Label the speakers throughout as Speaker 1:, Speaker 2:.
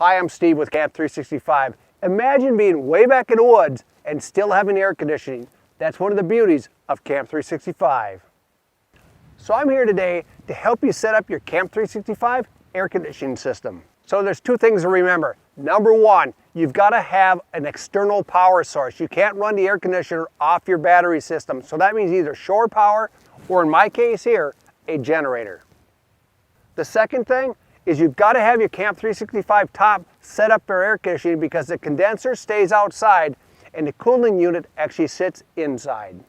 Speaker 1: Hi, I'm Steve with Camp365. Imagine being way back in the woods and still having air conditioning. That's one of the beauties of Camp365. So I'm here today to help you set up your Camp365 air conditioning system. So there's two things to remember. Number one, you've got to have an external power source. You can't run the air conditioner off your battery system. So that means either shore power or, in my case here, a generator. The second thing is you've got to have your Camp365 top set up for air conditioning because the condenser stays outside and the cooling unit actually sits inside.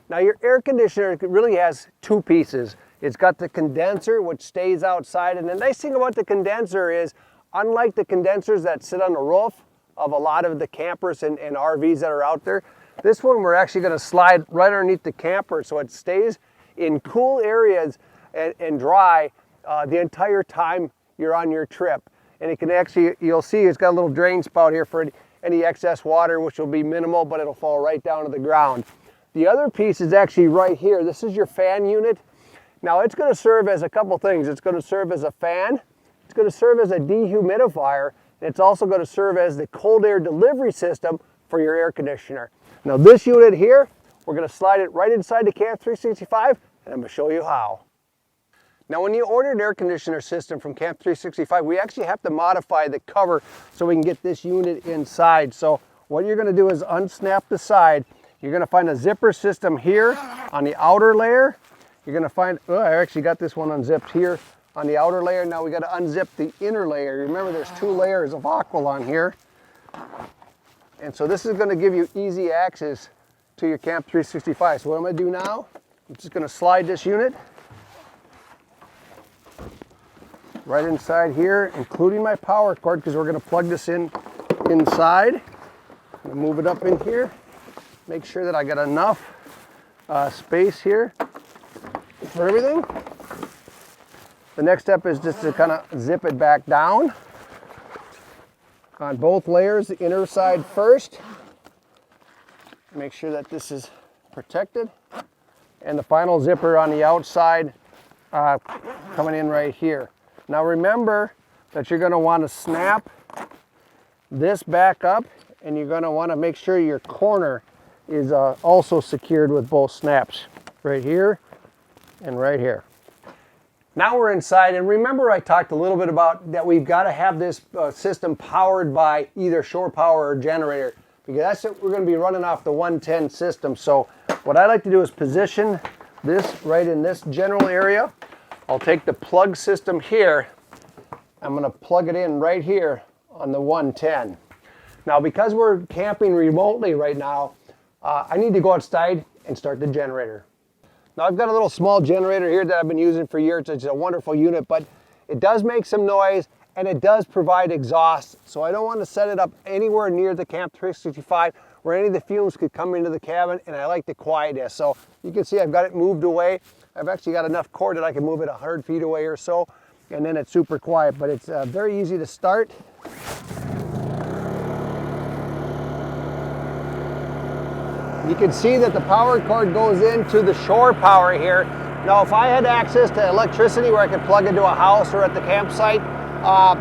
Speaker 1: Now your air conditioner really has two pieces. It's got the condenser which stays outside, and the nice thing about the condenser is, unlike the condensers that sit on the roof of a lot of the campers and RVs that are out there, this one we're actually going to slide right underneath the camper so it stays in cool areas and dry the entire time you're on your trip. And it can actually, you'll see it's got a little drain spout here for any excess water, which will be minimal, but it'll fall right down to the ground. The other piece is actually right here. This is your fan unit. Now it's going to serve as a couple things. It's going to serve as a fan, it's going to serve as a dehumidifier, and it's also going to serve as the cold air delivery system for your air conditioner. Now this unit here, we're going to slide it right inside the Camp365, and I'm going to show you how. Now when you order an air conditioner system from Camp365, we actually have to modify the cover so we can get this unit inside. So what you're going to do is unsnap the side. You're going to find a zipper system here on the outer layer. You're going to find, oh, I actually got this one unzipped here on the outer layer. Now we got to unzip the inner layer. Remember there's two layers of Aqualon here. And so this is going to give you easy access to your Camp365. So what I'm going to do now, I'm just going to slide this unit right inside here, including my power cord, because we're going to plug this in inside. I'm going to move it up in here. Make sure that I got enough space here for everything. The next step is just to kind of zip it back down on both layers, the inner side first. Make sure that this is protected. And the final zipper on the outside coming in right here. Now remember that you're going to want to snap this back up, and you're going to want to make sure your corner is also secured with both snaps, right here and right here. Now we're inside, and remember I talked a little bit about that we've got to have this system powered by either shore power or generator, because that's what we're going to be running off the 110 system. So what I like to do is position this right in this general area. I'll take the plug system here. I'm going to plug it in right here on the 110. Now because we're camping remotely right now, I need to go outside and start the generator. Now I've got a little small generator here that I've been using for years. It's a wonderful unit, but it does make some noise and it does provide exhaust. So I don't want to set it up anywhere near the Camp365 where any of the fumes could come into the cabin, and I like the quietness. So you can see I've got it moved away. I've actually got enough cord that I can move it 100 feet away or so, and then it's super quiet, but it's very easy to start. You can see that the power cord goes into the shore power here. Now if I had access to electricity where I could plug into a house or at the campsite,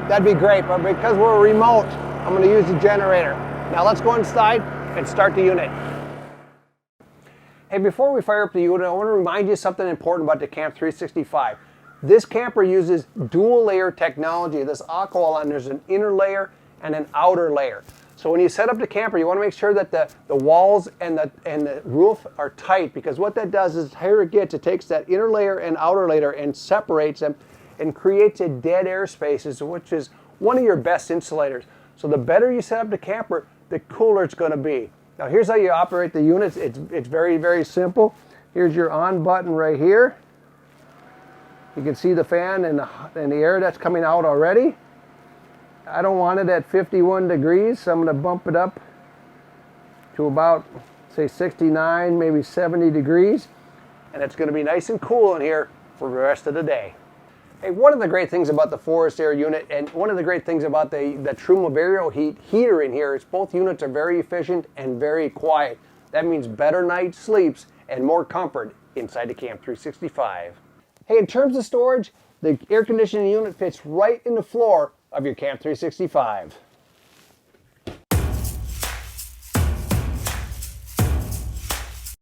Speaker 1: that'd be great, but because we're remote, I'm going to use the generator. Now let's go inside and start the unit. Hey, before we fire up the unit, I want to remind you something important about the Camp365. This camper uses dual layer technology. This Aqualon, there's an inner layer and an outer layer. So when you set up the camper, you want to make sure that the walls and the roof are tight, because what that does is, here it gets, it takes that inner layer and outer layer and separates them and creates a dead air spaces, which is one of your best insulators. So the better you set up the camper, the cooler it's going to be. Now here's how you operate the units. It's very, very simple. Here's your on button right here. You can see the fan and the air that's coming out already. I don't want it at 51 degrees, so I'm going to bump it up to about, say, 69, maybe 70 degrees. And it's going to be nice and cool in here for the rest of the day. Hey, one of the great things about the Forest Air unit, and one of the great things about the Truma Vario heater in here, is both units are very efficient and very quiet. That means better night sleeps and more comfort inside the Camp365. Hey, in terms of storage, the air conditioning unit fits right in the floor of your Camp 365.